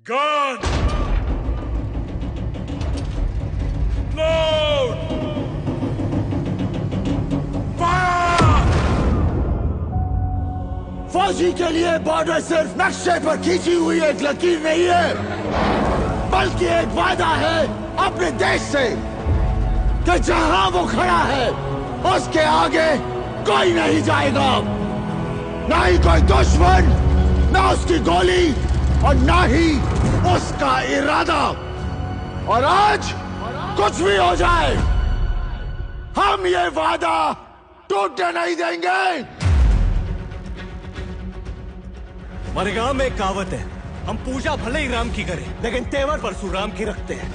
Gun! Load! Fire! फौजी के लिए बॉर्डर सिर्फ नक्शे पर खींची हुई एक लकीर नहीं है, बल्कि एक वादा है अपने देश से कि जहां वो खड़ा है उसके आगे कोई नहीं जाएगा, ना ही कोई दुश्मन, ना उसकी गोली और ना ही उसका इरादा। और आज कुछ भी हो जाए, हम ये वादा टूटने नहीं देंगे। हमारे गांव में एक कहावत है, हम पूजा भले ही राम की करें लेकिन तेवर परशुराम की रखते हैं।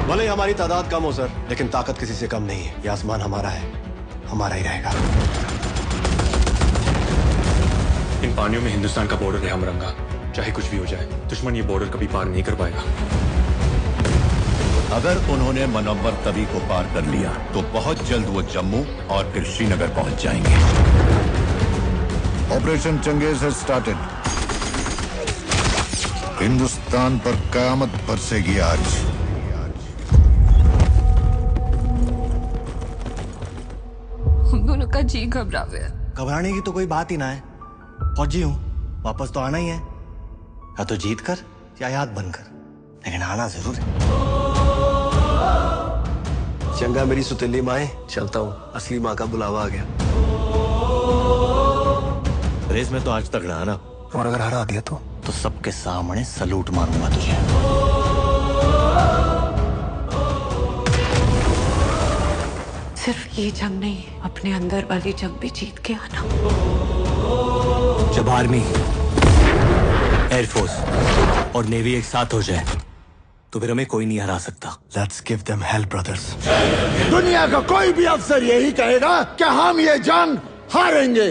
भले ही हमारी तादाद कम हो सर, लेकिन ताकत किसी से कम नहीं है। ये आसमान हमारा है, हमारा ही रहेगा। इन पानियों में हिंदुस्तान का बॉर्डर है हमरंगा। चाहे कुछ भी हो जाए, दुश्मन ये बॉर्डर कभी पार नहीं कर पाएगा। अगर उन्होंने मनव्वर तवी को पार कर लिया तो बहुत जल्द वो जम्मू और फिर श्रीनगर पहुंच जाएंगे। Operation Changez has started. Hindustan पर कयामत बरसेगी आज। हम दोनों का जी घबरावे है। घबराने की तो कोई बात ही ना है। फौजी हूं, वापस तो आना ही है, या तो जीत कर या याद बनकर, लेकिन आना जरूर है। चंगा मेरी सुतीली माए, चलता हूँ, असली माँ का बुलावा आ गया। रेस में तो आज तक रहा ना, और अगर हरा दिया तो सबके सामने सलूट मारूंगा तुझे। सिर्फ ये जंग नहीं, अपने अंदर वाली जंग भी जीत के आना। जब आर्मी, एयरफोर्स और नेवी एक साथ हो जाए तो फिर हमें कोई नहीं हरा सकता। Let's give them hello brothers. दुनिया का कोई भी अफसर यही कहेगा कि हम ये जंग हारेंगे,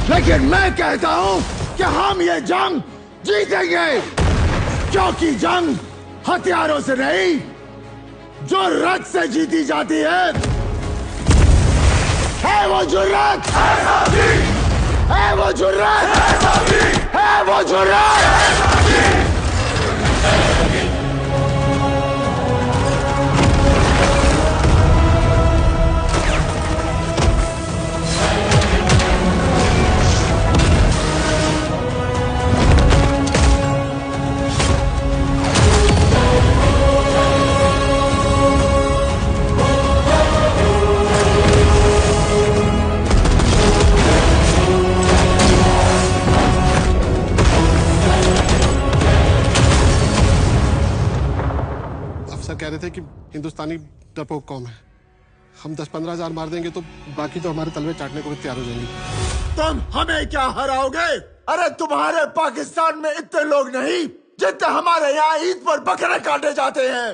लेकिन मैं कहता हूं कि हम ये जंग जीतेंगे, क्योंकि जंग हथियारों से नहीं, जुर्रत से जीती जाती है वो जुर्रत, है वो जुर्रत, है वो जुर्रत। कह रहे थे कि हिंदुस्तानी डरपोक कौम है, हम 10-15 हजार मार देंगे तो बाकी तो हमारे तलवे चाटने को भी तैयार हो जाएंगे। तुम हमें क्या हराओगे? अरे तुम्हारे पाकिस्तान में इतने लोग नहीं जितने हमारे यहाँ ईद पर बकरे काटे जाते हैं।